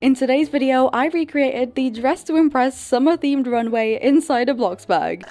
In today's video, I recreated the Dress to Impress summer themed runway inside a Bloxburg.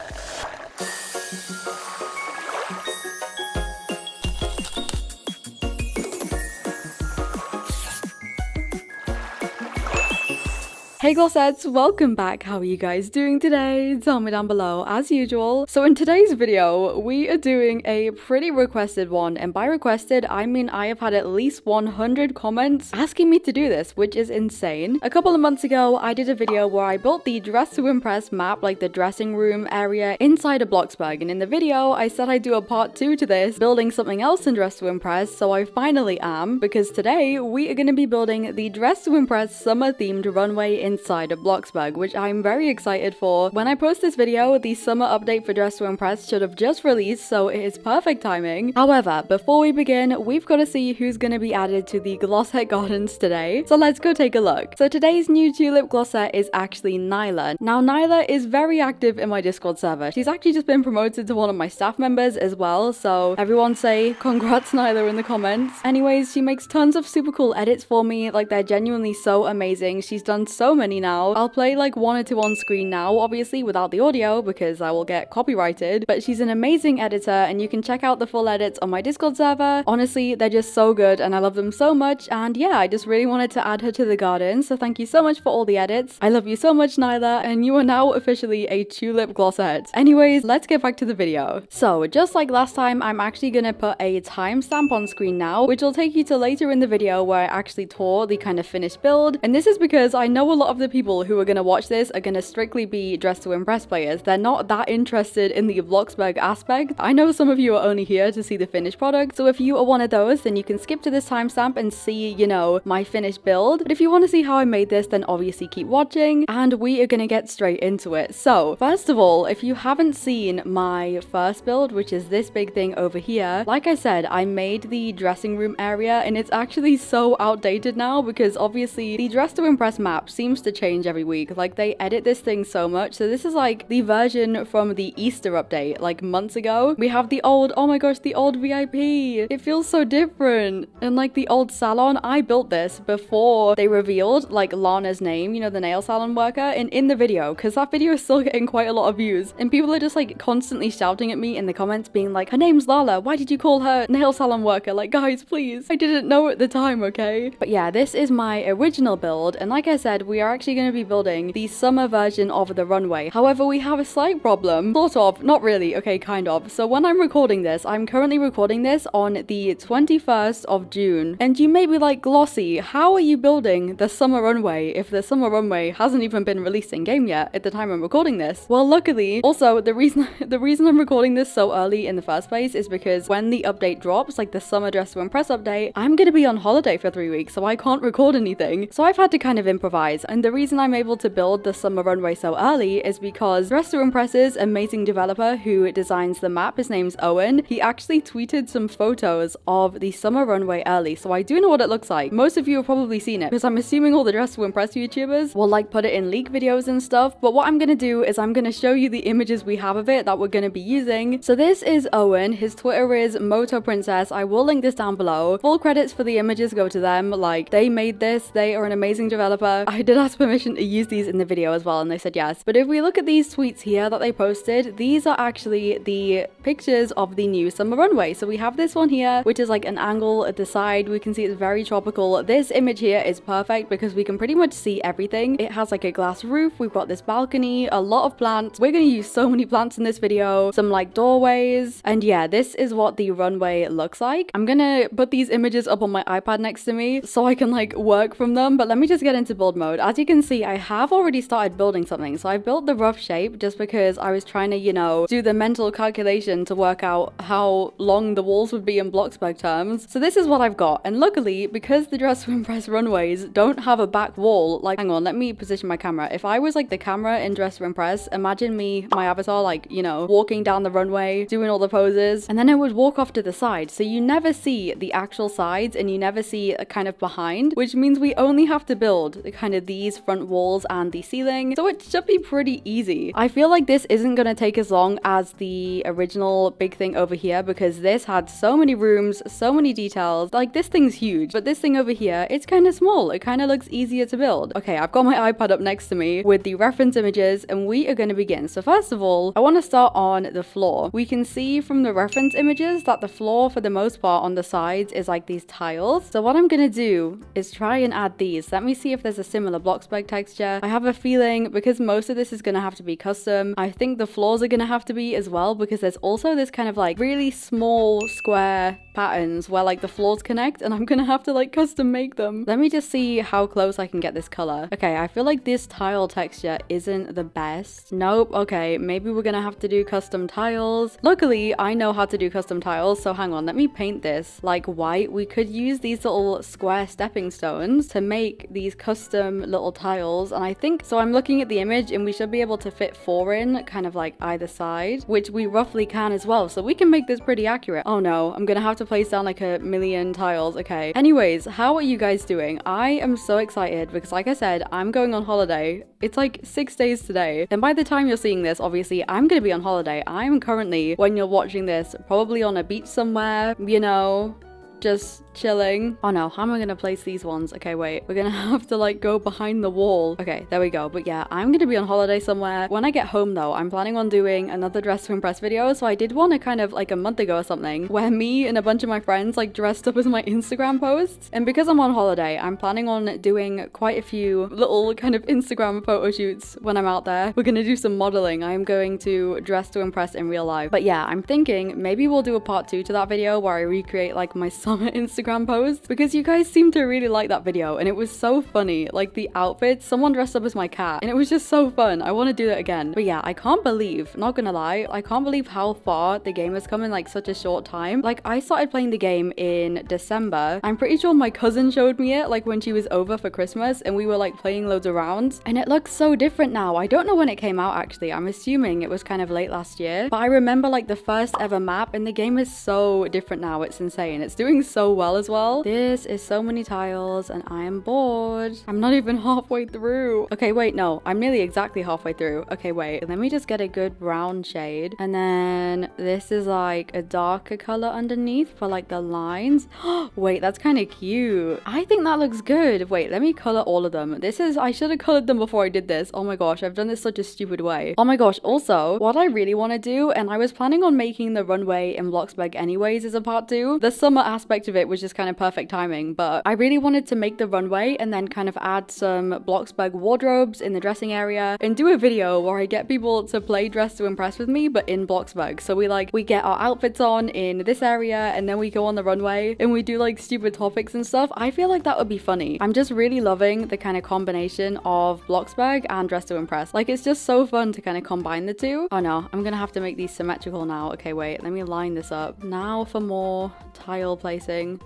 Hey glossettes, welcome back. How are you guys doing today? Tell me down below as usual. So in today's video, we are doing a pretty requested one, and by requested, I mean I have had at least 100 comments asking me to do this, which is insane. A couple of months ago, I did a video where I built the Dress to Impress map, like the dressing room area inside a Bloxburg, and in the video, I said I'd do a part 2 to this, building something else in Dress to Impress, so I finally am, because today, we are going to be building the Dress to Impress summer themed runway inside of Bloxburg, which I'm very excited for. When I post this video, the summer update for Dress to Impress should have just released, so it is perfect timing. However, before we begin, we've got to see who's going to be added to the glossette gardens today. So let's go take a look. So today's new tulip glossette is actually Nyla. Now Nyla is very active in my Discord server. She's actually just been promoted to one of my staff members as well, so everyone say congrats Nyla in the comments. Anyways, she makes tons of super cool edits for me, like they're genuinely so amazing. She's done so many now. I'll play like one or two on screen now, obviously without the audio because I will get copyrighted, but she's an amazing editor and you can check out the full edits on my Discord server. Honestly, they're just so good and I love them so much, and yeah, I just really wanted to add her to the garden, so thank you so much for all the edits. I love you so much Nyla, and you are now officially a tulip glossette. Anyways, let's get back to the video. So just like last time, I'm actually gonna put a timestamp on screen now, which will take you to later in the video where I actually tour the kind of finished build, and this is because I know a lot of the people who are going to watch this are going to strictly be Dress to Impress players. They're not that interested in the Bloxburg aspect. I know some of you are only here to see the finished product, so if you are one of those, then you can skip to this timestamp and see, you know, my finished build. But if you want to see how I made this, then obviously keep watching, and we are going to get straight into it. So first of all, if you haven't seen my first build, which is this big thing over here, like I said, I made the dressing room area, and it's actually so outdated now because obviously the Dress to Impress map seems to change every week. Like they edit this thing so much. So this is like the version from the Easter update like months ago. We have the old, oh my gosh, the old VIP. It feels so different. And like the old salon, I built this before they revealed like Lana's name, you know, the nail salon worker, and in the video, because that video is still getting quite a lot of views and people are just like constantly shouting at me in the comments being like, her name's Lala, why did you call her nail salon worker? Like guys, please, I didn't know at the time, okay? But yeah, this is my original build, and like I said, we are actually going to be building the summer version of the runway. However, we have a slight problem, sort of, not really, okay, kind of. So when I'm recording this, I'm currently recording this on the 21st of June, and you may be like, Glossie, how are you building the summer runway if the summer runway hasn't even been released in game yet at the time I'm recording this? Well, luckily, also the reason I'm recording this so early in the first place is because when the update drops, like the summer Dress to Impress update, I'm gonna be on holiday for 3 weeks, so I can't record anything. So I've had to kind of improvise, and the reason I'm able to build the summer runway so early is because Dress to Impress's amazing developer who designs the map, his name's Owen, he actually tweeted some photos of the summer runway early, so I do know what it looks like. Most of you have probably seen it because I'm assuming all the Dress to Impress YouTubers will like put it in leak videos and stuff, but what I'm gonna do is I'm gonna show you the images we have of it that we're gonna be using. So this is Owen, his Twitter is Moto Princess, I will link this down below. Full credits for the images go to them, like they made this, they are an amazing developer. I did ask permission to use these in the video as well and they said yes. But if we look at these tweets here that they posted, these are actually the pictures of the new summer runway. So we have this one here, which is like an angle at the side. We can see it's very tropical. This image here is perfect because we can pretty much see everything. It has like a glass roof. We've got this balcony, a lot of plants. We're going to use so many plants in this video, some like doorways. And yeah, this is what the runway looks like. I'm going to put these images up on my iPad next to me so I can like work from them. But let me just get into build mode. As you can see, I have already started building something. So I built the rough shape just because I was trying to, you know, do the mental calculation to work out how long the walls would be in Bloxburg terms. So this is what I've got. And luckily, because the Dress to Impress runways don't have a back wall, like, hang on, let me position my camera. If I was like the camera in Dress to Impress, imagine me, my avatar, like, you know, walking down the runway, doing all the poses, and then I would walk off to the side. So you never see the actual sides and you never see a kind of behind, which means we only have to build kind of the these front walls and the ceiling, so it should be pretty easy. I feel like this isn't gonna take as long as the original big thing over here because this had so many rooms, so many details. Like, this thing's huge, but this thing over here, it's kind of small. It kind of looks easier to build. Okay, I've got my iPad up next to me with the reference images, and we are going to begin. So first of all, I want to start on the floor. We can see from the reference images that the floor for the most part on the sides is like these tiles. So what I'm going to do is try and add these. Let me see if there's a similar Bloxburg texture. I have a feeling because most of this is going to have to be custom, I think the floors are going to have to be as well, because there's also this kind of like really small square patterns where like the floors connect, and I'm gonna have to like custom make them. Let me just see how close I can get this color. Okay, I feel like this tile texture isn't the best. Nope. Okay, maybe we're gonna have to do custom tiles. Luckily, I know how to do custom tiles, so hang on, let me paint this like white. We could use these little square stepping stones to make these custom little tiles, and I think so. I'm looking at the image and we should be able to fit 4 in kind of like either side, which we roughly can as well, so we can make this pretty accurate. Oh no, I'm gonna have to place down like a million tiles. Okay, anyways, how are you guys doing? I am so excited because like I said, I'm going on holiday. It's like 6 days today, and by the time you're seeing this, obviously I'm gonna be on holiday. I'm currently, when you're watching this, probably on a beach somewhere, you know, just chilling. Oh no, how am I gonna place these ones? Okay, wait, we're gonna have to like go behind the wall. Okay, there we go. But yeah, I'm gonna be on holiday somewhere. When I get home though, I'm planning on doing another dress to impress video. So I did one a kind of like a month ago or something where me and a bunch of my friends like dressed up as my Instagram posts. And because I'm on holiday, I'm planning on doing quite a few little kind of Instagram photo shoots when I'm out there. We're gonna do some modeling. I'm going to dress to impress in real life. But yeah, I'm thinking maybe we'll do a part 2 to that video where I recreate like my summer Instagram post, because you guys seem to really like that video and it was so funny. Like the outfits, someone dressed up as my cat and it was just so fun. I want to do that again. But yeah, I can't believe, not gonna lie, I can't believe how far the game has come in like such a short time. Like I started playing the game in December. I'm pretty sure my cousin showed me it like when she was over for Christmas and we were like playing loads of rounds, and it looks so different now. I don't know when it came out actually. I'm assuming it was kind of late last year, but I remember like the first ever map, and the game is so different now. It's insane. It's doing so well as well. This is so many tiles and I am bored. I'm not even halfway through. Okay, wait, no, I'm nearly exactly halfway through. Okay, wait, let me just get a good brown shade, and then this is like a darker color underneath for like the lines. Wait, that's kind of cute. I think that looks good. Wait, let me color all of them. This is, I should have colored them before I did this. Oh my gosh, I've done this such a stupid way. Oh my gosh, also what I really want to do, and I was planning on making the runway in Bloxburg anyways as a part 2. The summer aspect of it was just kind of perfect timing, but I really wanted to make the runway and then kind of add some Bloxburg wardrobes in the dressing area and do a video where I get people to play dress to impress with me, but in Bloxburg. So we get our outfits on in this area and then we go on the runway and we do like stupid topics and stuff. I feel like that would be funny. I'm just really loving the kind of combination of Bloxburg and dress to impress. Like it's just so fun to kind of combine the two. Oh no, I'm gonna have to make these symmetrical now. Okay, wait, let me line this up. Now for more tile placing.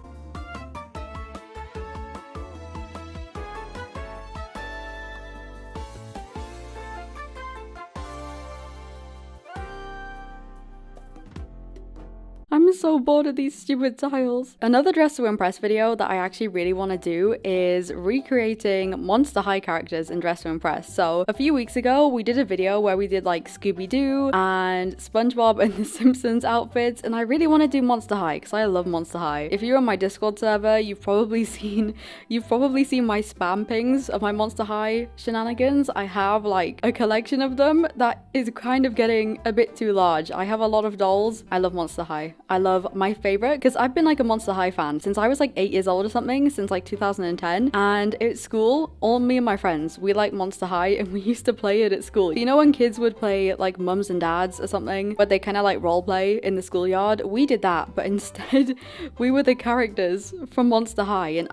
I'm so bored of these stupid tiles. Another dress to impress video that I actually really want to do is recreating Monster High characters in dress to impress. So a few weeks ago we did a video where we did like Scooby-Doo and SpongeBob and the Simpsons outfits, and I really want to do Monster High because I love Monster High. If you're on my Discord server, you've probably seen my spam pings of my Monster High shenanigans. I have like a collection of them that is kind of getting a bit too large. I have a lot of dolls. I love Monster High. I love my favorite because I've been like a Monster High fan since I was like 8 years old or something, since like 2010. And at school, all me and my friends, we like Monster High and we used to play it at school. You know when kids would play like mums and dads or something, but they kind of like role play in the schoolyard? We did that, but instead we were the characters from Monster High, and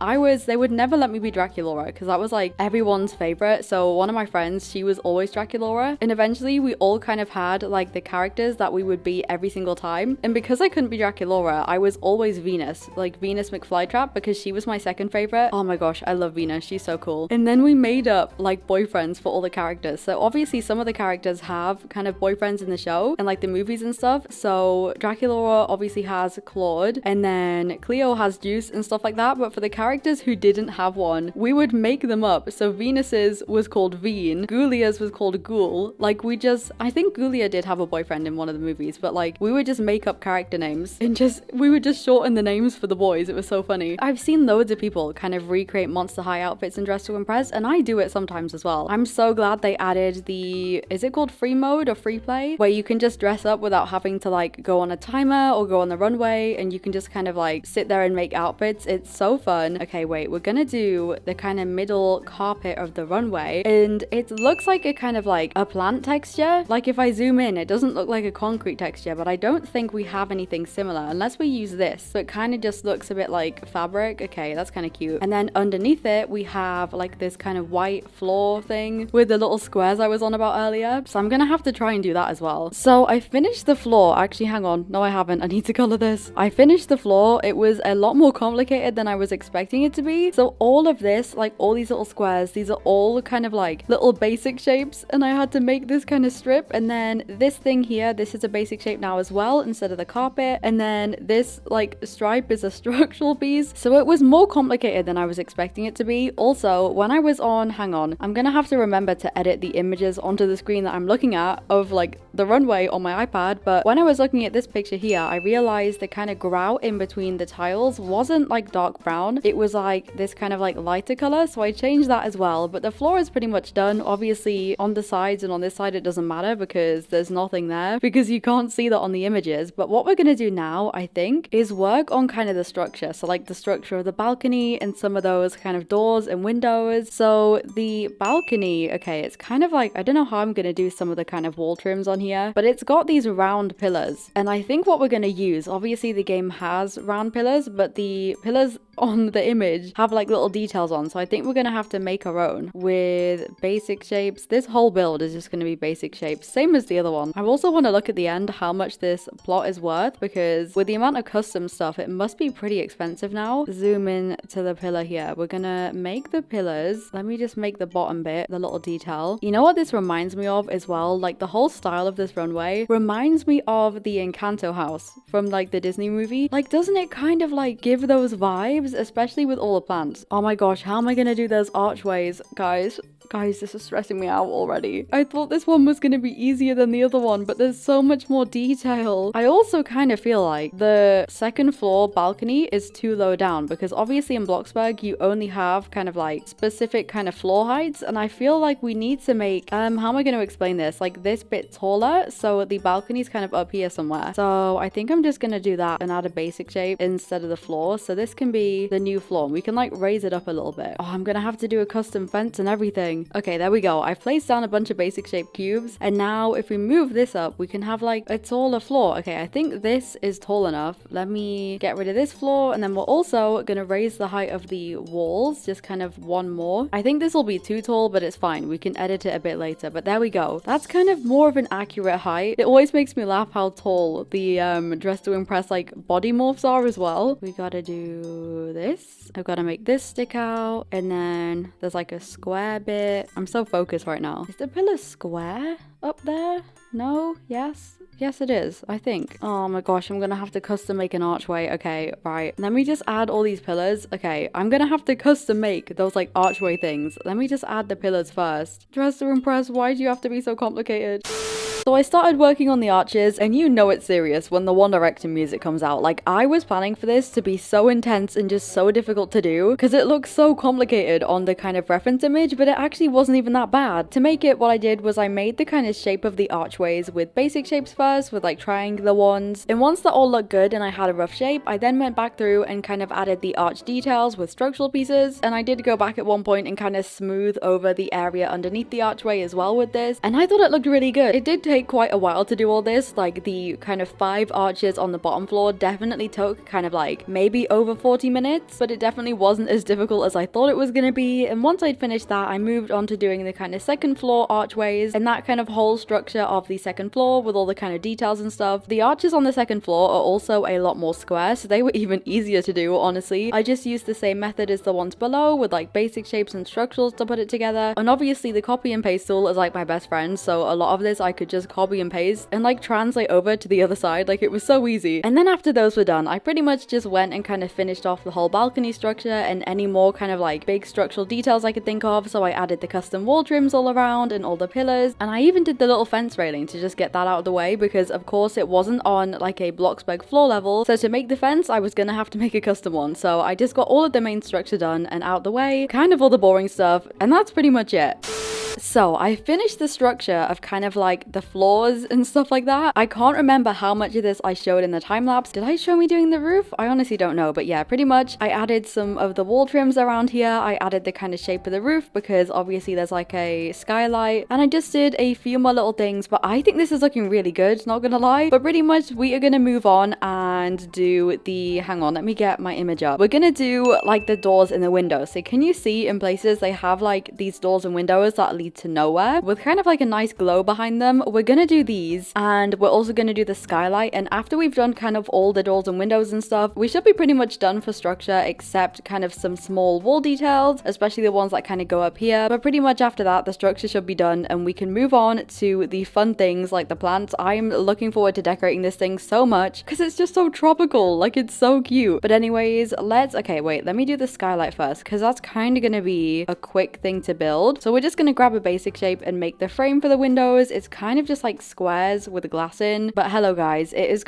they would never let me be Draculaura because that was like everyone's favorite. So one of my friends, she was always Draculaura, and eventually we all kind of had like the characters that we would be every single time. And because I couldn't wouldn't be Draculaura, I was always Venus, like Venus McFlytrap, because she was my second favorite. Oh my gosh, I love Venus. She's so cool. And then we made up like boyfriends for all the characters. So obviously some of the characters have kind of boyfriends in the show and like the movies and stuff. So Draculaura obviously has Claude, and then Cleo has Juice and stuff like that. But for the characters who didn't have one, we would make them up. So Venus's was called Veen, Gulia's was called Ghoul. Like I think Gulia did have a boyfriend in one of the movies, but like we would just make up character names and we would just shorten the names for the boys. It was so funny. I've seen loads of people kind of recreate Monster High outfits and Dress to Impress, and I do it sometimes as well. I'm so glad they added is it called free mode or free play, where you can just dress up without having to like go on a timer or go on the runway, and you can just kind of like sit there and make outfits. It's so fun. Okay, wait, we're gonna do the kind of middle carpet of the runway, and it looks like a kind of like a plant texture. Like if I zoom in, it doesn't look like a concrete texture, but I don't think we have anything similar unless we use this. So it kind of just looks a bit like fabric. Okay, that's kind of cute. And then underneath it, we have like this kind of white floor thing with the little squares I was on about earlier. So I'm gonna have to try and do that as well. So I finished the floor. Actually, hang on. No, I haven't. I need to color this. I finished the floor. It was a lot more complicated than I was expecting it to be. So all of this, like all these little squares, these are all kind of like little basic shapes, and I had to make this kind of strip. And then this thing here, this is a basic shape now as well instead of the carpet. And then this like stripe is a structural piece. So it was more complicated than I was expecting it to be. Also, when I was on, hang on, I'm gonna have to remember to edit the images onto the screen that I'm looking at of like the runway on my iPad. But when I was looking at this picture here, I realized the kind of grout in between the tiles wasn't like dark brown. It was like this kind of like lighter color. So I changed that as well. But the floor is pretty much done. Obviously on the sides and on this side, it doesn't matter because there's nothing there because you can't see that on the images. But what we're gonna do now, I think, is work on kind of the structure. So like the structure of the balcony and some of those kind of doors and windows. So the balcony, okay, it's kind of like, I don't know how I'm gonna do some of the kind of wall trims on here, but it's got these round pillars. And I think what we're gonna use, obviously the game has round pillars, but the pillars on the image have like little details on. So I think we're gonna have to make our own with basic shapes. This whole build is just gonna be basic shapes, same as the other one. I also want to look at the end how much this plot is worth, because with the amount of custom stuff, it must be pretty expensive now. Zoom in to the pillar here. We're gonna make the pillars. Let me just make the bottom bit, the little detail. You know what this reminds me of as well? Like the whole style of this runway reminds me of the Encanto house from like the Disney movie. Like, doesn't it kind of like give those vibes, especially with all the plants? Oh my gosh, how am I gonna do those archways, guys? Guys, this is stressing me out already. I thought this one was going to be easier than the other one, but there's so much more detail. I also kind of feel like the second floor balcony is too low down, because obviously in Bloxburg, you only have kind of like specific kind of floor heights. And I feel like we need to make, how am I going to explain this? Like this bit taller, so the balcony's kind of up here somewhere. So I think I'm just going to do that and add a basic shape instead of the floor. So this can be the new floor. We can like raise it up a little bit. Oh, I'm going to have to do a custom fence and everything. Okay, there we go. I've placed down a bunch of basic shaped cubes, and now if we move this up, we can have like a taller floor. Okay, I think this is tall enough. Let me get rid of this floor, and then we're also gonna raise the height of the walls, just kind of one more. I think this will be too tall, but it's fine. We can edit it a bit later, but there we go. That's kind of more of an accurate height. It always makes me laugh how tall the Dress to Impress like body morphs are as well. We gotta do this. I've got to make this stick out, and then there's like a square bit. I'm so focused right now. Is the pillar square up there? No? Yes? Yes, it is, I think. Oh my gosh, I'm gonna have to custom make an archway. Okay, right. Let me just add all these pillars. Okay, I'm gonna have to custom make those like archway things. Let me just add the pillars first. Dress to Impress, why do you have to be so complicated? So I started working on the arches, and you know it's serious when the One Direction music comes out. Like, I was planning for this to be so intense and just so difficult to do, because it looks so complicated on the kind of reference image, but it actually wasn't even that bad. To make it, what I did was I made the kind of shape of the archways with basic shapes first, with like triangular ones. And once that all looked good and I had a rough shape, I then went back through and kind of added the arch details with structural pieces. And I did go back at one point and kind of smooth over the area underneath the archway as well with this. And I thought it looked really good. It did take take quite a while to do all this. Like the kind of 5 arches on the bottom floor definitely took kind of like maybe over 40 minutes, but it definitely wasn't as difficult as I thought it was gonna be. And once I'd finished that, I moved on to doing the kind of second floor archways and that kind of whole structure of the second floor with all the kind of details and stuff. The arches on the second floor are also a lot more square, so they were even easier to do, honestly. I just used the same method as the ones below with like basic shapes and structurals to put it together. And obviously the copy and paste tool is like my best friend, so a lot of this I could just copy and paste and like translate over to the other side. Like it was so easy. And then after those were done, I pretty much just went and kind of finished off the whole balcony structure and any more kind of like big structural details I could think of. So I added the custom wall trims all around and all the pillars, and I even did the little fence railing to just get that out of the way because of course it wasn't on like a Bloxburg floor level, so to make the fence I was gonna have to make a custom one. So I just got all of the main structure done and out the way, kind of all the boring stuff, and that's pretty much it. So I finished the structure of kind of like the floors and stuff like that. I can't remember how much of this I showed in the time lapse. Did I show me doing the roof? I honestly don't know, but yeah, pretty much I added some of the wall trims around here. I added the kind of shape of the roof because obviously there's like a skylight, and I just did a few more little things, but I think this is looking really good, not gonna lie. But pretty much we are gonna move on and do the, hang on, let me get my image up. We're gonna do like the doors and the windows. So can you see in places they have like these doors and windows that lead to nowhere with kind of like a nice glow behind them? We're gonna do these, and we're also gonna do the skylight. And after we've done kind of all the doors and windows and stuff, we should be pretty much done for structure except kind of some small wall details, especially the ones that kind of go up here. But pretty much after that the structure should be done and we can move on to the fun things like the plants. I'm looking forward to decorating this thing so much because it's just so tropical, like it's so cute. But anyways, okay, wait, let me do the skylight first because that's kind of gonna be a quick thing to build. So we're just gonna grab a basic shape and make the frame for the windows. It's kind of just like squares with the glass in. But hello guys, it's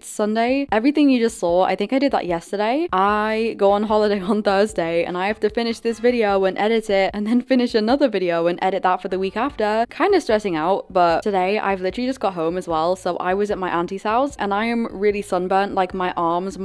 Sunday. Everything you just saw, I think I did that yesterday. I go on holiday on Thursday and I have to finish this video and edit it and then finish another video and edit that for the week after. Kind of stressing out, but today I've literally just got home as well. So I was at my auntie's house and I am really sunburnt. Like my arms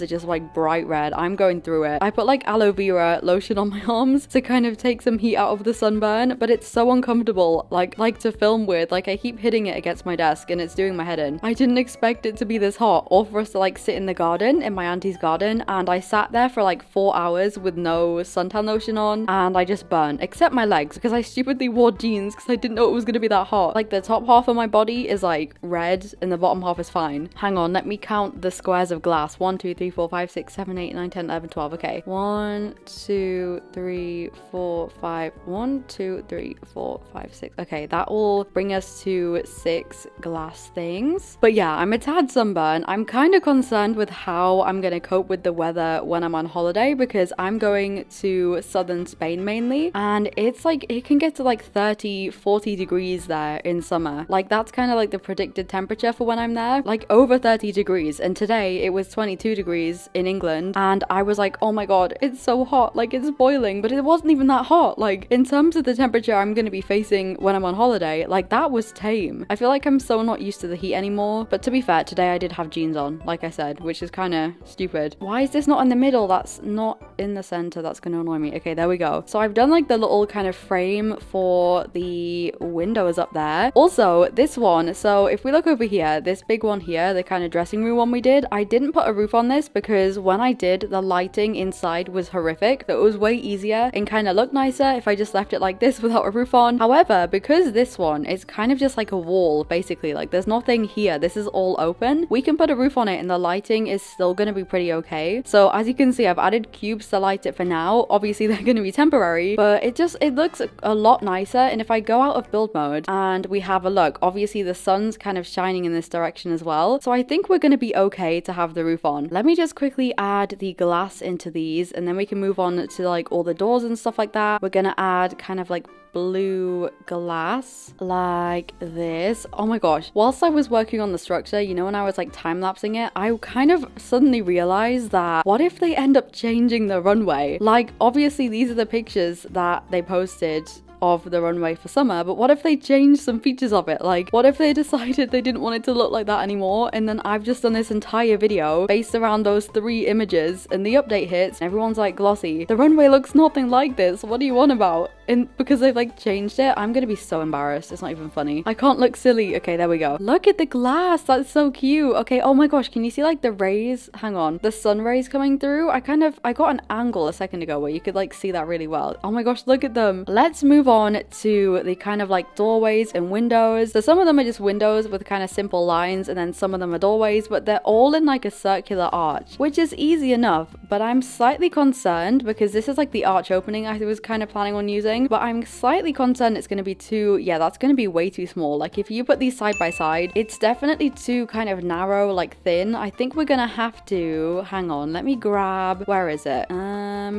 are just like bright red. I'm going through it. I put like aloe vera lotion on my arms to kind of take some heat out of the sunburn, but it's so uncomfortable like to film with. Like I keep hitting it against my desk and it's doing my head in. I didn't expect it to be this hot or for us to like sit in the garden, in my auntie's garden, and I sat there for like 4 hours with no suntan lotion on and I just burnt, except my legs because I stupidly wore jeans because I didn't know it was gonna be that hot. Like the top half of my body is like red and the bottom half is fine. Hang on, let me count the squares of glass. 1 2 3 4 5 6 7 8 9 10 11 12. Okay, 1 2 3 4 5 1 2 3 4 5 6. Okay, that will bring us to 6 glass things. But yeah, I'm a tad sunburned. I'm kind of concerned with how I'm gonna cope with the weather when I'm on holiday because I'm going to southern Spain mainly, and it's like it can get to like 30-40 degrees there in summer. Like that's kind of like the predicted temperature for when I'm there, like over 30 degrees. And today it was 22 degrees in England and I was like, oh my god, it's so hot, like it's boiling. But it wasn't even that hot. Like in terms of the temperature I'm gonna be facing when I'm on holiday, like that was tame. I feel like I'm so not used to the heat anymore. But to be fair, today I did have jeans on, like I said, which is kind of stupid. Why is this not in the middle? That's not in the center. That's gonna annoy me. Okay, there we go. So I've done like the little kind of frame for the windows up there. Also this one, so if we look over here, this big one here, the kind of dressing room one we did, I didn't put a roof on this because when I did, the lighting inside was horrific. So it was way easier and kind of looked nicer if I just left it like this without a roof on. However, because this one is kind of just like a wall basically, like there's nothing here, this is all open, we can put a roof on it and the lighting is still going to be pretty okay. So as you can see, I've added cubes to light it for now. Obviously they're going to be temporary, but it looks a lot nicer. And if I go out of build mode and we have a look, obviously the sun's kind of shining in this direction as well, so I think we're going to be okay to have the roof on. Let me just quickly add the glass into these and then we can move on to like all the doors and stuff like that. We're gonna add kind of like blue glass like this. Oh my gosh, whilst I was working on the structure, you know, when I was like time-lapsing it, I kind of suddenly realized that what if they end up changing the runway? Like obviously these are the pictures that they posted of the runway for summer, but what if they changed some features of it? Like what if they decided they didn't want it to look like that anymore, and then I've just done this entire video based around those 3 images and the update hits and everyone's like, Glossie, the runway looks nothing like this, what do you want about? because they've like changed it. I'm gonna be so embarrassed. It's not even funny. I can't look silly. Okay, there we go. Look at the glass. That's so cute. Okay, oh my gosh, can you see like the rays? Hang on, the sun rays coming through. I got an angle a second ago where you could like see that really well. Oh my gosh, look at them. Let's move on to the kind of like doorways and windows. So some of them are just windows with kind of simple lines, and then some of them are doorways, but they're all in like a circular arch, which is easy enough. But I'm slightly concerned because this is like the arch opening I was kind of planning on using, but I'm slightly concerned it's going to be too, yeah, that's going to be way too small. Like if you put these side by side, it's definitely too kind of narrow, like thin. I think we're going to have to, hang on, let me grab, where is it?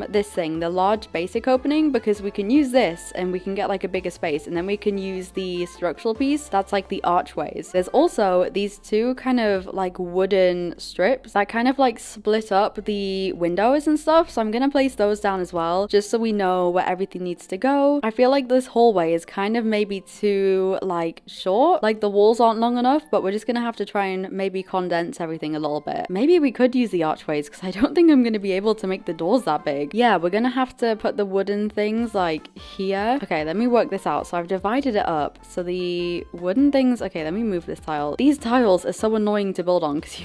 This thing, the large basic opening, because we can use this and we can get like a bigger space, and then we can use the structural piece that's like the archways. There's also these two kind of like wooden strips that kind of like split up the windows and stuff, so I'm gonna place those down as well, just so we know where everything needs to go. I feel like this hallway is kind of maybe too like short, like the walls aren't long enough, but we're just gonna have to try and maybe condense everything a little bit. Maybe we could use the archways, because I don't think I'm gonna be able to make the doors that big. Yeah, we're gonna have to put the wooden things like here. Okay, let me work this out. So I've divided it up. So the wooden things, okay, let me move this tile. These tiles are so annoying to build on because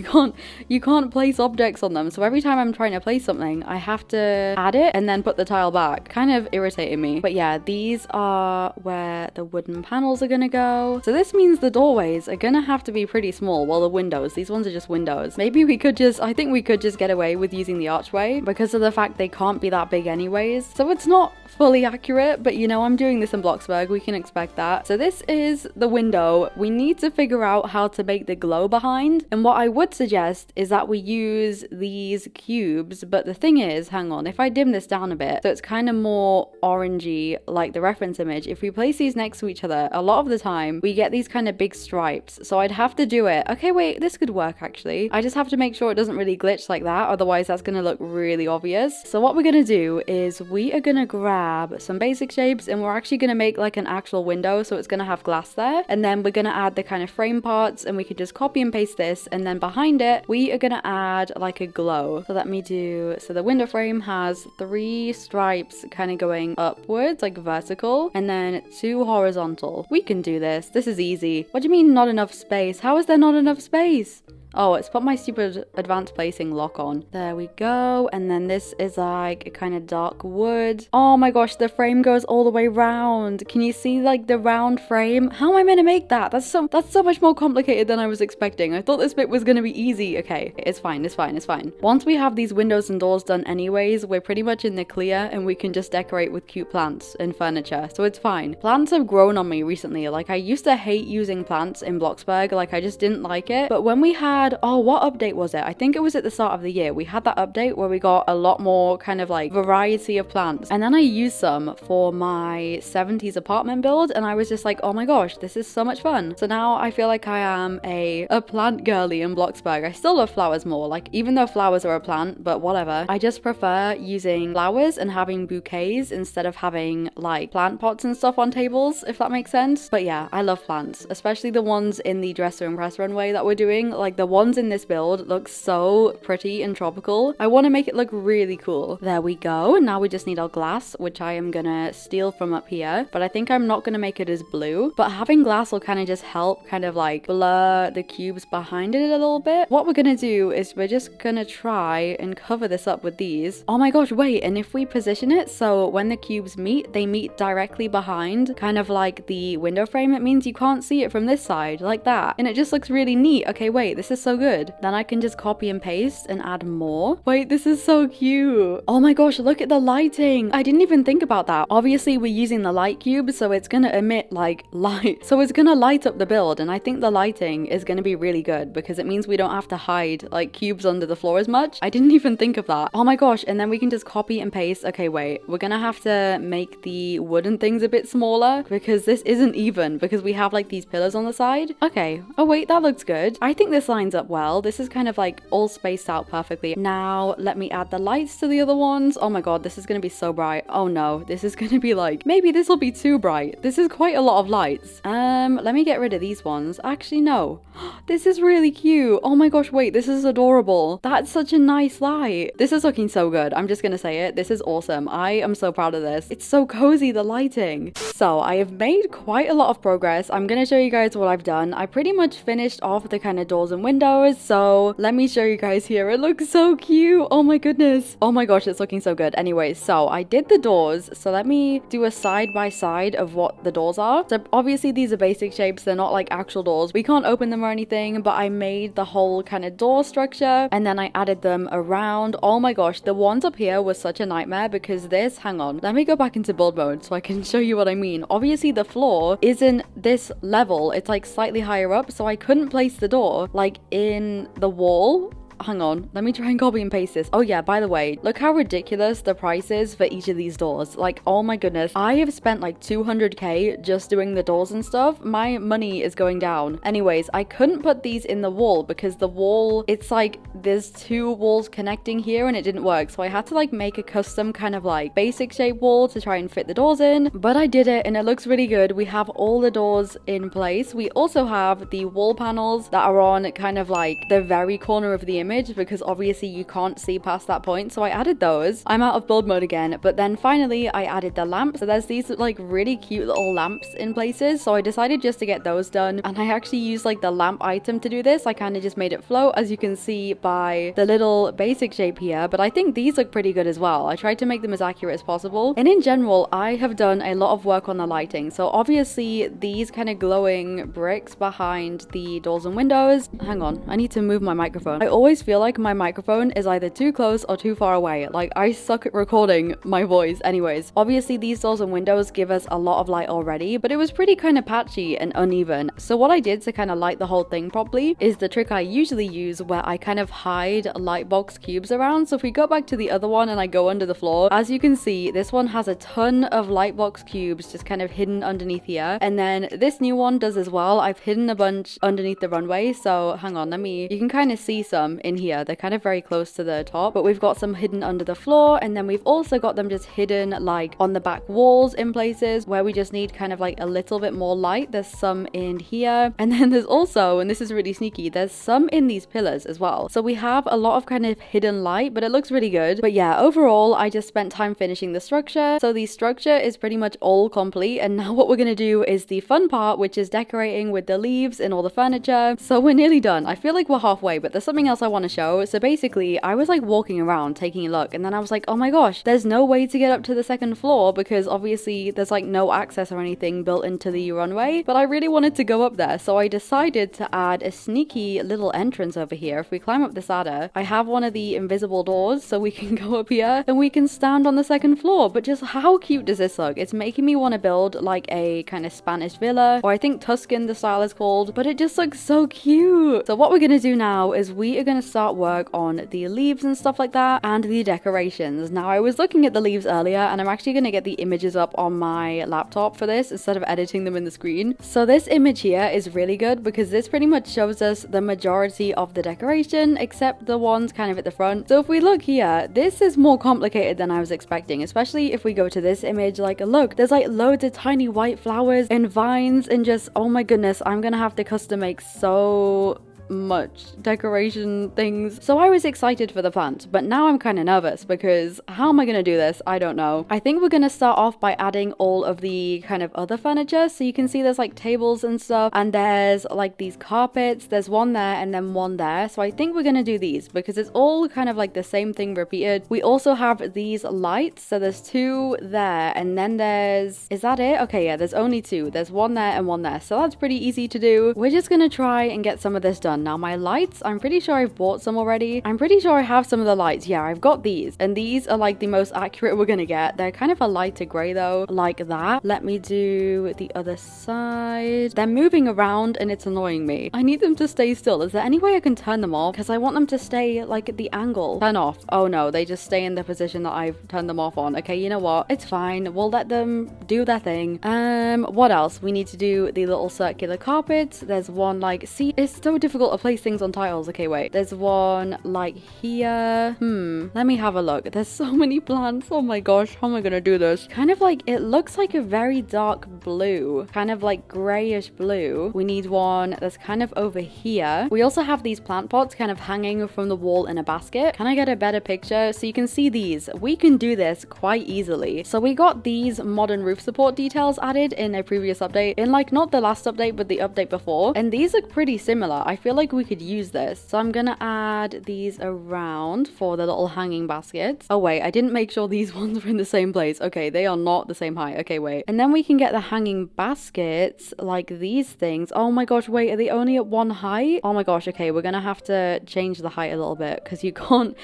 you can't place objects on them. So every time I'm trying to place something, I have to add it and then put the tile back. Kind of irritating me. But yeah, these are where the wooden panels are gonna go. So this means the doorways are gonna have to be pretty small. Well, the windows, these ones are just windows. Maybe we could just, I think we could just get away with using the archway because of the fact they can't be that big anyways. So it's not fully accurate, but you know, I'm doing this in Bloxburg, we can expect that. So this is the window. We need to figure out how to make the glow behind, and what I would suggest is that we use these cubes, but the thing is, hang on, if I dim this down a bit so it's kind of more orangey like the reference image, if we place these next to each other, a lot of the time we get these kind of big stripes. So I'd have to do it, okay, wait, this could work actually. I just have to make sure it doesn't really glitch like that, otherwise that's going to look really obvious. So what we're going to do is we are going to grab some basic shapes, and we're actually going to make like an actual window, so it's going to have glass there, and then we're going to add the kind of frame parts, and we could just copy and paste this, and then behind it we are going to add like a glow. So let me do, so the window frame has 3 stripes kind of going upwards like vertical, and then 2 horizontal. We can do this. This is easy. What do you mean not enough space? How is there not enough space? Oh, it's put my stupid advanced placing lock on. There we go. And then this is like a kind of dark wood. Oh my gosh, the frame goes all the way round. Can you see like the round frame? How am I meant to make that? That's so much more complicated than I was expecting. I thought this bit was gonna be easy. Okay, it's fine, it's fine, it's fine. Once we have these windows and doors done anyways, we're pretty much in the clear, and we can just decorate with cute plants and furniture. So it's fine. Plants have grown on me recently. Like I used to hate using plants in Bloxburg. Like I just didn't like it. But when we had, oh, what update was it? I think it was at the start of the year. We had that update where we got a lot more kind of like variety of plants. And then I used some for my 70s apartment build, and I was just like, oh my gosh, this is so much fun. So now I feel like I am a plant girly in Bloxburg. I still love flowers more, like even though flowers are a plant, but whatever. I just prefer using flowers and having bouquets instead of having like plant pots and stuff on tables, if that makes sense. But yeah, I love plants, especially the ones in the Dress to Impress runway that we're doing. Like the ones in this build look so pretty and tropical. I want to make it look really cool. There we go. And now we just need our glass, which I am gonna steal from up here, but I think I'm not gonna make it as blue. But having glass will kind of just help kind of like blur the cubes behind it a little bit. What we're gonna do is we're just gonna try and cover this up with these. Oh my gosh, wait, and if we position it so when the cubes meet, they meet directly behind kind of like the window frame, it means you can't see it from this side like that, and it just looks really neat. Okay, wait, this is so good. Then I can just copy and paste and add more. Wait, this is so cute. Oh my gosh, look at the lighting. I didn't even think about that. Obviously we're using the light cube, so it's gonna emit like light, so it's gonna light up the build, and I think the lighting is gonna be really good because it means we don't have to hide like cubes under the floor as much. I didn't even think of that. Oh my gosh, and then we can just copy and paste. Okay, wait, we're gonna have to make the wooden things a bit smaller because this isn't even, because we have like these pillars on the side. Okay, oh wait, that looks good. I think this line's lines up well. This is kind of like all spaced out perfectly. Now let me add the lights to the other ones. Oh my god, this is gonna be so bright. Oh no, this is gonna be like, maybe this will be too bright. This is quite a lot of lights. Let me get rid of these ones. Actually, no. This is really cute. Oh my gosh, wait, this is adorable. That's such a nice light. This is looking so good. I'm just gonna say it. This is awesome. I am so proud of this. It's so cozy, the lighting. So I have made quite a lot of progress. I'm gonna show you guys what I've done. I pretty much finished off the kind of doors and windows. So let me show you guys here. It looks so cute. Oh my goodness. Oh my gosh, it's looking so good. Anyways, so I did the doors. So let me do a side by side of what the doors are. So obviously these are basic shapes. They're not like actual doors. We can't open them or anything, but I made the whole kind of door structure and then I added them around. Oh my gosh, the ones up here was such a nightmare because this, hang on, let me go back into build mode so I can show you what I mean. Obviously the floor isn't this level, it's like slightly higher up, so I couldn't place the door like in the wall. Hang on, let me try and copy and paste this. Oh yeah, by the way, look how ridiculous the price is for each of these doors. Like, oh my goodness, I have spent like 200k just doing the doors and stuff. My money is going down. Anyways, I couldn't put these in the wall because the wall, it's like there's two walls connecting here and it didn't work. So I had to like make a custom kind of like basic shape wall to try and fit the doors in, but I did it and it looks really good. We have all the doors in place. We also have the wall panels that are on kind of like the very corner of the image because obviously you can't see past that point, so I added those. I'm out of build mode again, but then finally I added the lamps. So there's these like really cute little lamps in places, so I decided just to get those done, and I actually used like the lamp item to do this. I kind of just made it float, as you can see by the little basic shape here, but I think these look pretty good as well. I tried to make them as accurate as possible, and in general I have done a lot of work on the lighting. So obviously these kind of glowing bricks behind the doors and windows, hang on, I need to move my microphone. I always feel like my microphone is either too close or too far away. Like, I suck at recording my voice. Anyways, obviously these doors and windows give us a lot of light already, but it was pretty kind of patchy and uneven. So what I did to kind of light the whole thing properly is the trick I usually use where I kind of hide light box cubes around. So if we go back to the other one and I go under the floor, as you can see, this one has a ton of light box cubes just kind of hidden underneath here. And then this new one does as well. I've hidden a bunch underneath the runway. So hang on, you can kind of see some in here. They're kind of very close to the top, but we've got some hidden under the floor, and then we've also got them just hidden like on the back walls in places where we just need kind of like a little bit more light. There's some in here, and then there's also, and this is really sneaky, there's some in these pillars as well. So we have a lot of kind of hidden light, but it looks really good. But yeah, overall I just spent time finishing the structure. So the structure is pretty much all complete, and now what we're gonna do is the fun part, which is decorating with the leaves and all the furniture. So we're nearly done. I feel like we're halfway, but there's something else I want to show. So basically I was like walking around taking a look, and then I was like, oh my gosh, there's no way to get up to the second floor because obviously there's like no access or anything built into the runway, but I really wanted to go up there. So I decided to add a sneaky little entrance over here. If we climb up this ladder, I have one of the invisible doors so we can go up here and we can stand on the second floor. But just how cute does this look? It's making me want to build like a kind of Spanish villa, or I think Tuscan the style is called, but it just looks so cute. So what we're gonna do now is we are gonna start work on the leaves and stuff like that and the decorations. Now I was looking at the leaves earlier and I'm actually going to get the images up on my laptop for this instead of editing them in the screen. So this image here is really good because this pretty much shows us the majority of the decoration except the ones kind of at the front. So if we look here, this is more complicated than I was expecting, especially if we go to this image. Like, look, there's like loads of tiny white flowers and vines and just, oh my goodness, I'm gonna have to custom make so much decoration things. So I was excited for the plant, but now I'm kind of nervous because how am I going to do this? I don't know. I think we're going to start off by adding all of the kind of other furniture. So you can see there's like tables and stuff, and there's like these carpets. There's one there and then one there. So I think we're going to do these because it's all kind of like the same thing repeated. We also have these lights. So there's two there, and then there's, is that it? Okay, yeah, there's only two. There's one there and one there. So that's pretty easy to do. We're just going to try and get some of this done. Now my lights, I'm pretty sure I've bought some already. I'm pretty sure I have some of the lights. Yeah, I've got these, and these are like the most accurate we're gonna get. They're kind of a lighter gray though, like that. Let me do the other side. They're moving around and it's annoying me. I need them to stay still. Is there any way I can turn them off? Because I want them to stay like at the angle. Turn off. Oh no, they just stay in the position that I've turned them off on. Okay, you know what? It's fine. We'll let them do their thing. What else? We need to do the little circular carpets. There's one like, see, it's so difficult able to place things on tiles. Okay, wait. There's one like here. Let me have a look. There's so many plants. Oh my gosh, how am I gonna do this? Kind of like, it looks like a very dark blue, kind of like grayish blue. We need one that's kind of over here. We also have these plant pots kind of hanging from the wall in a basket. Can I get a better picture so you can see these? We can do this quite easily. So we got these modern roof support details added in a previous update, in like not the last update but the update before, and these look pretty similar. I feel like we could use this, so I'm gonna add these around for the little hanging baskets. Oh wait, I didn't make sure these ones were in the same place. Okay, they are not the same height. Okay, wait. And then we can get the hanging baskets like these things. Oh my gosh, wait, are they only at one height? Oh my gosh, okay, we're gonna have to change the height a little bit because you can't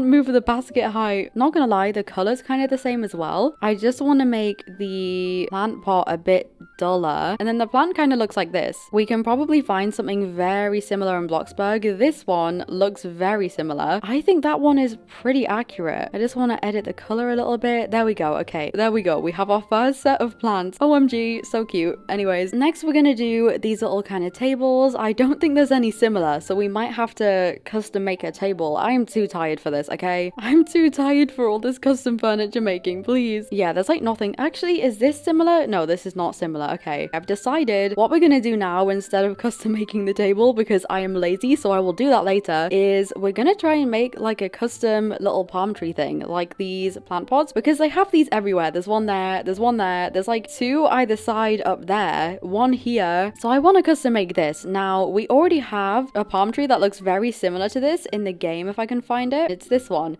move the basket height. Not gonna lie, the color's kind of the same as well. I just want to make the plant pot a bit duller, and then the plant kind of looks like this. We can probably find something very similar in Bloxburg. This one looks very similar. I think that one is pretty accurate. I just want to edit the color a little bit. There we go. Okay, there we go. We have our first set of plants. OMG, so cute. Anyways, next we're gonna do these little kind of tables. I don't think there's any similar, so we might have to custom make a table. I'm too tired for this, okay? I'm too tired for all this custom furniture making, please. Yeah, there's like nothing. Actually, is this similar? No, this is not similar. Okay, I've decided what we're gonna do now instead of custom making the table, because I am lazy, so I will do that later, is we're gonna try and make like a custom little palm tree thing, like these plant pots, because they have these everywhere. There's one there, there's one there, there's like two either side up there, one here. So I want to custom make this. Now, we already have a palm tree that looks very similar to this in the game if I can find it. It's this one.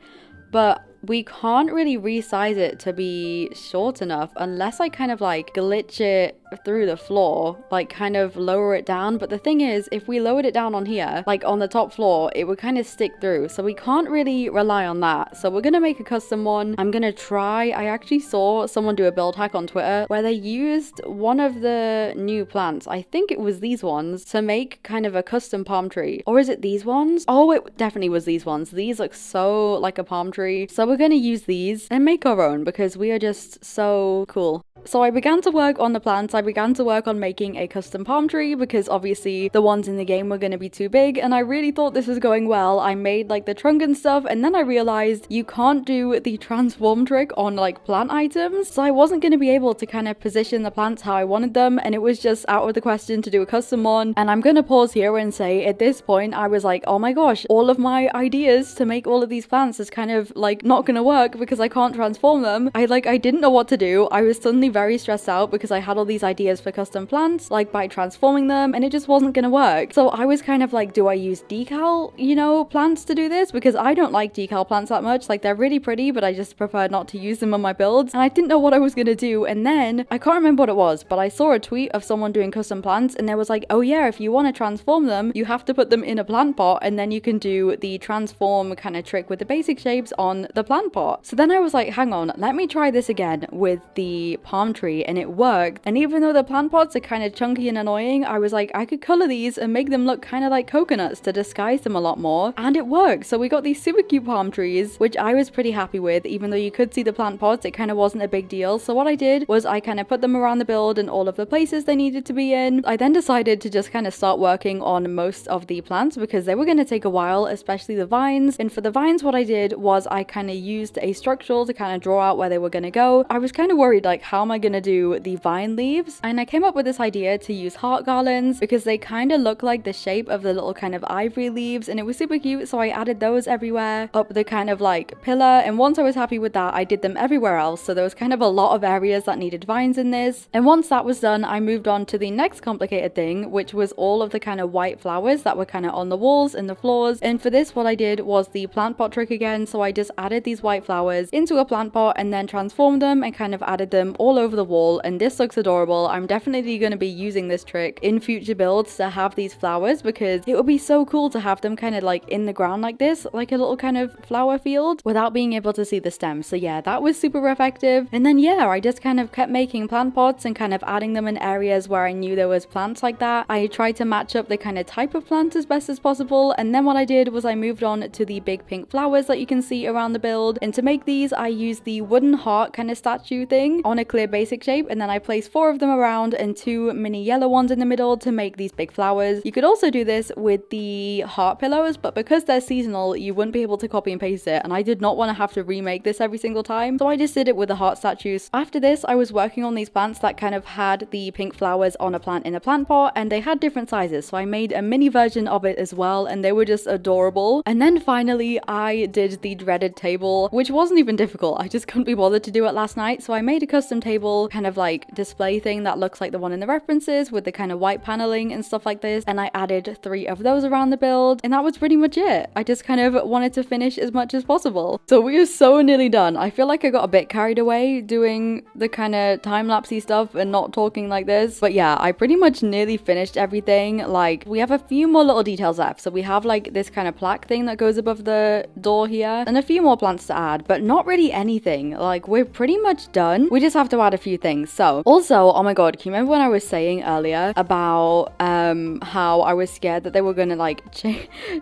But we can't really resize it to be short enough unless I kind of like glitch it through the floor, like kind of lower it down. But the thing is, if we lowered it down on here, like on the top floor, it would kind of stick through. So we can't really rely on that. So we're gonna make a custom one. I'm gonna try. I actually saw someone do a build hack on Twitter where they used one of the new plants, I think it was these ones, to make kind of a custom palm tree. Or is it these ones? Oh, it definitely was these ones. These look so like a palm tree. So we're gonna use these and make our own because we are just so cool. So I began to work on the plants. I began to work on making a custom palm tree because obviously the ones in the game were going to be too big, and I really thought this was going well. I made like the trunk and stuff, and then I realized you can't do the transform trick on like plant items, so I wasn't going to be able to kind of position the plants how I wanted them, and it was just out of the question to do a custom one. And I'm going to pause here and say at this point I was like, oh my gosh, all of my ideas to make all of these plants is kind of like not going to work because I can't transform them. I didn't know what to do. I was suddenly very stressed out because I had all these ideas for custom plants, like by transforming them, and it just wasn't gonna work. So I was kind of like, do I use decal, you know, plants to do this? Because I don't like decal plants that much. Like, they're really pretty, but I just prefer not to use them on my builds. And I didn't know what I was gonna do. And then I can't remember what it was, but I saw a tweet of someone doing custom plants, and there was like, oh yeah, if you want to transform them, you have to put them in a plant pot, and then you can do the transform kind of trick with the basic shapes on the plant pot. So then I was like, hang on, let me try this again with the palm tree, and it worked. And even though the plant pots are kind of chunky and annoying, I was like, I could color these and make them look kind of like coconuts to disguise them a lot more, and it worked. So we got these super cute palm trees, which I was pretty happy with. Even though you could see the plant pots, it kind of wasn't a big deal. So what I did was I kind of put them around the build and all of the places they needed to be in. I then decided to just kind of start working on most of the plants because they were going to take a while, especially the vines. And for the vines, what I did was I kind of used a structural to kind of draw out where they were going to go. I was kind of worried, like, how am I going to do the vine leaves? And I came up with this idea to use heart garlands because they kind of look like the shape of the little kind of ivory leaves, and it was super cute. So I added those everywhere up the kind of like pillar, and once I was happy with that, I did them everywhere else. So there was kind of a lot of areas that needed vines in this. And once that was done, I moved on to the next complicated thing, which was all of the kind of white flowers that were kind of on the walls and the floors. And for this, what I did was the plant pot trick again. So I just added these white flowers into a plant pot and then transformed them and kind of added them all over the wall, and this looks adorable. I'm definitely going to be using this trick in future builds to have these flowers because it would be so cool to have them kind of like in the ground like this, like a little kind of flower field without being able to see the stems. So yeah, that was super effective. And then yeah, I just kind of kept making plant pots and kind of adding them in areas where I knew there was plants like that. I tried to match up the kind of type of plant as best as possible, and then what I did was I moved on to the big pink flowers that you can see around the build. And to make these, I used the wooden heart kind of statue thing on a clear clear basic shape, and then I placed 4 of them around and 2 mini yellow ones in the middle to make these big flowers. You could also do this with the heart pillows, but because they're seasonal, you wouldn't be able to copy and paste it, and I did not want to have to remake this every single time, so I just did it with the heart statues. After this, I was working on these plants that kind of had the pink flowers on a plant in a plant pot, and they had different sizes, so I made a mini version of it as well, and they were just adorable. And then finally, I did the dreaded table, which wasn't even difficult. I just couldn't be bothered to do it last night, so I made a custom table kind of like display thing that looks like the one in the references with the kind of white paneling and stuff like this, and I added 3 of those around the build, and that was pretty much it. I just kind of wanted to finish as much as possible. So we are so nearly done. I feel like I got a bit carried away doing the kind of time-lapsey stuff and not talking like this, but yeah, I pretty much nearly finished everything. Like, we have a few more little details left. So we have like this kind of plaque thing that goes above the door here, and a few more plants to add, but not really anything. Like, we're pretty much done. We just have to add a few things. So also, oh my god, can you remember when I was saying earlier about how I was scared that they were gonna like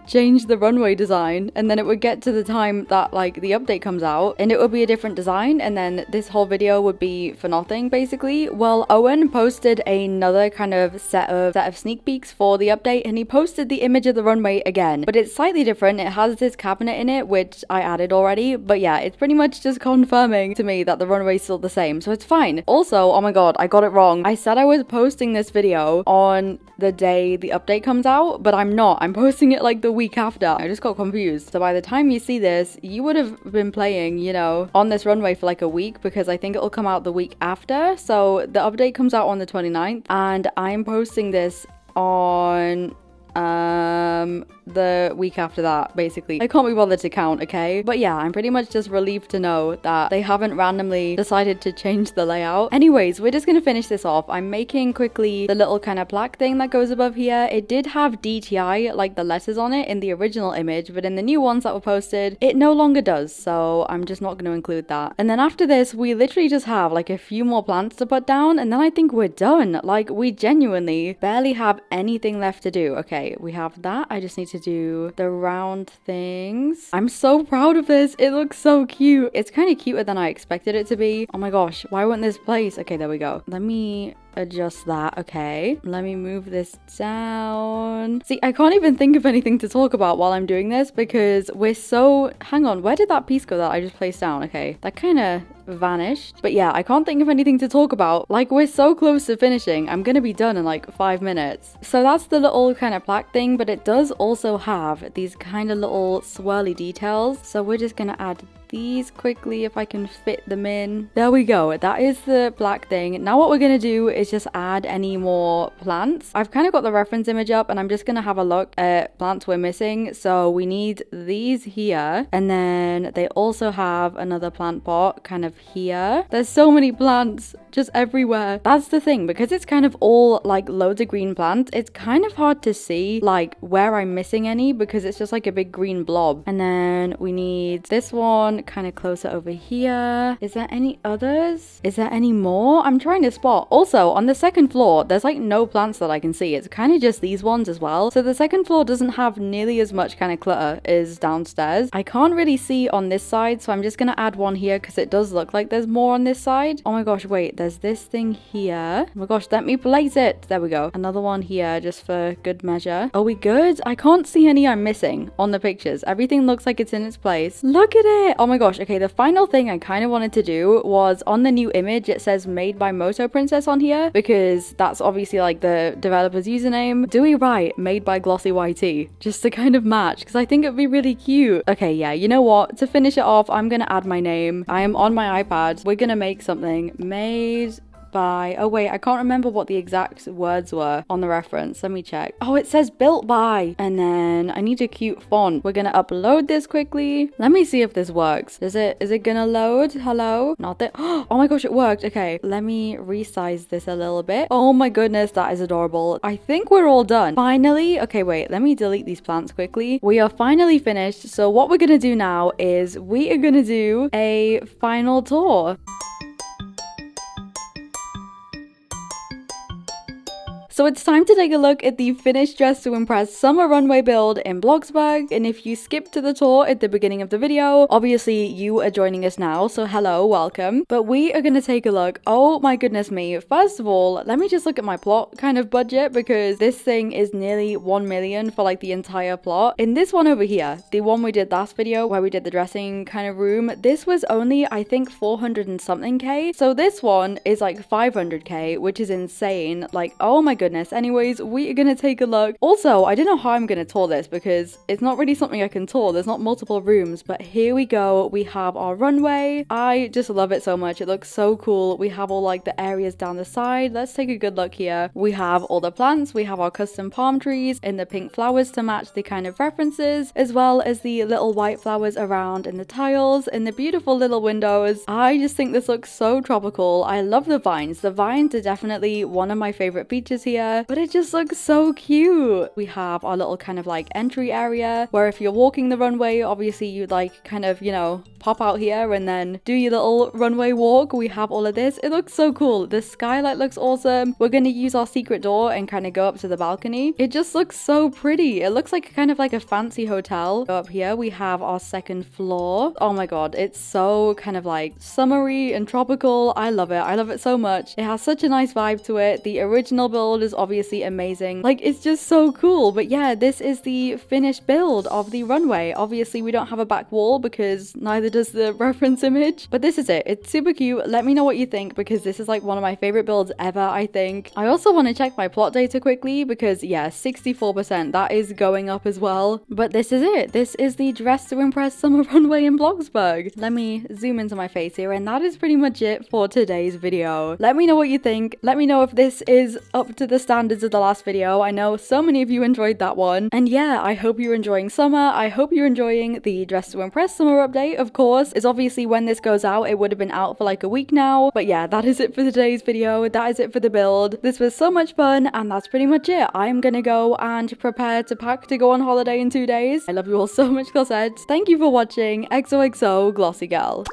change the runway design, and then it would get to the time that like the update comes out and it would be a different design, and then this whole video would be for nothing basically? Well, Owen posted another kind of set of sneak peeks for the update, and he posted the image of the runway again, but it's slightly different. It has this cabinet in it, which I added already, but yeah, it's pretty much just confirming to me that the runway is still the same, so it's fine. Also, oh my god, I got it wrong. I said I was posting this video on the day the update comes out, but I'm not. I'm posting it like the week after. I just got confused. So by the time you see this, you would have been playing, you know, on this runway for like a week, because I think it'll come out the week after. So the update comes out on the 29th, and I'm posting this on the week after that, basically. I can't be bothered to count, okay? But yeah, I'm pretty much just relieved to know that they haven't randomly decided to change the layout. Anyways, we're just gonna finish this off. I'm making quickly the little kind of plaque thing that goes above here. It did have DTI, like the letters on it in the original image, but in the new ones that were posted, it no longer does, so I'm just not going to include that. And then after this, we literally just have like a few more plants to put down, and then I think we're done. Like, we genuinely barely have anything left to do. Okay, we have that. I just need to do the round things. I'm so proud of this. It looks so cute. It's kind of cuter than I expected it to be. Oh my gosh, why won't this place? Okay, there we go. Let me adjust that. Okay, let me move this down. See, I can't even think of anything to talk about while I'm doing this because we're so... Hang on, where did that piece go that I just placed down? Okay, that kind of vanished. But yeah, I can't think of anything to talk about. Like, we're so close to finishing. I'm gonna be done in like 5 minutes. So that's the little kind of plaque thing, but it does also have these kind of little swirly details. So we're just gonna add these quickly if I can fit them in. There we go. That is the black thing. Now what we're gonna do is just add any more plants. I've kind of got the reference image up, and I'm just gonna have a look at plants we're missing. So we need these here, and then they also have another plant pot kind of here. There's so many plants just everywhere. That's the thing, because it's kind of all like loads of green plants, it's kind of hard to see like where I'm missing any because it's just like a big green blob. And then we need this one kind of closer over here. Is there any others? Is there any more? I'm trying to spot. Also, on the second floor, there's like no plants that I can see. It's kind of just these ones as well. So the second floor doesn't have nearly as much kind of clutter as downstairs. I can't really see on this side, so I'm just gonna add one here because it does look like there's more on this side. Oh my gosh, wait, there's this thing here. Oh my gosh, let me place it. There we go. Another one here just for good measure. Are we good? I can't see any I'm missing on the pictures. Everything looks like it's in its place. Look at it. Oh my gosh. Okay, the final thing I kind of wanted to do was on the new image, it says made by Moto Princess on here because that's obviously like the developer's username. Do we write made by Glossie YT just to kind of match? Because I think it'd be really cute. Okay, yeah, you know what? To finish it off, I'm gonna add my name. I am on my iPad. We're gonna make something made by... Oh wait, I can't remember what the exact words were on the reference. Let me check. Oh, it says built by, and then I need a cute font. We're gonna upload this quickly. Let me see if this works. Is it gonna load? Hello? Not that... Oh my gosh, it worked. Okay, let me resize this a little bit. Oh my goodness, that is adorable. I think we're all done. Finally. Okay, wait, let me delete these plants quickly. We are finally finished. So what we're gonna do now is we are gonna do a final tour. So it's time to take a look at the finished Dress to Impress summer runway build in Bloxburg. And if you skipped to the tour at the beginning of the video, obviously you are joining us now, so hello, welcome. But we are going to take a look. Oh my goodness me. First of all, let me just look at my plot kind of budget, because this thing is nearly 1 million for like the entire plot. In this one over here, the one we did last video where we did the dressing kind of room, this was only I think 400 and something K. So this one is like 500K, which is insane. Like, oh my goodness. Anyways, we are gonna take a look. Also, I don't know how I'm gonna tour this because it's not really something I can tour. There's not multiple rooms, but here we go. We have our runway. I just love it so much. It looks so cool. We have all like the areas down the side. Let's take a good look here. We have all the plants. We have our custom palm trees in the pink flowers to match the kind of references, as well as the little white flowers around in the tiles and the beautiful little windows. I just think this looks so tropical. I love the vines. The vines are definitely one of my favorite features here, but it just looks so cute. We have our little kind of like entry area where if you're walking the runway, obviously you'd like kind of, you know, pop out here and then do your little runway walk. We have all of this. It looks so cool. The skylight looks awesome. We're going to use our secret door and kind of go up to the balcony. It just looks so pretty. It looks like kind of like a fancy hotel. Go up here. We have our second floor. Oh my god, it's so kind of like summery and tropical. I love it. I love it so much. It has such a nice vibe to it. The original build is obviously amazing. Like, it's just so cool. But yeah, this is the finished build of the runway. Obviously, we don't have a back wall because neither does the reference image, but this is it. It's super cute. Let me know what you think, because this is like one of my favorite builds ever, I think. I also want to check my plot data quickly because yeah, 64%, that is going up as well. But this is it. This is the Dress to Impress summer runway in Bloxburg. Let me zoom into my face here, and that is pretty much it for today's video. Let me know what you think. Let me know if this is up to the standards of the last video. I know so many of you enjoyed that one, and yeah, I hope you're enjoying summer. I hope you're enjoying the Dress to Impress summer update. Of course, is obviously when this goes out, it would have been out for like a week now. But yeah, that is it for today's video. That is it for the build. This was so much fun, and that's pretty much it. I'm gonna go and prepare to pack to go on holiday in 2 days. I love you all so much, glossettes. Thank you for watching. XOXO, Glossy Girl.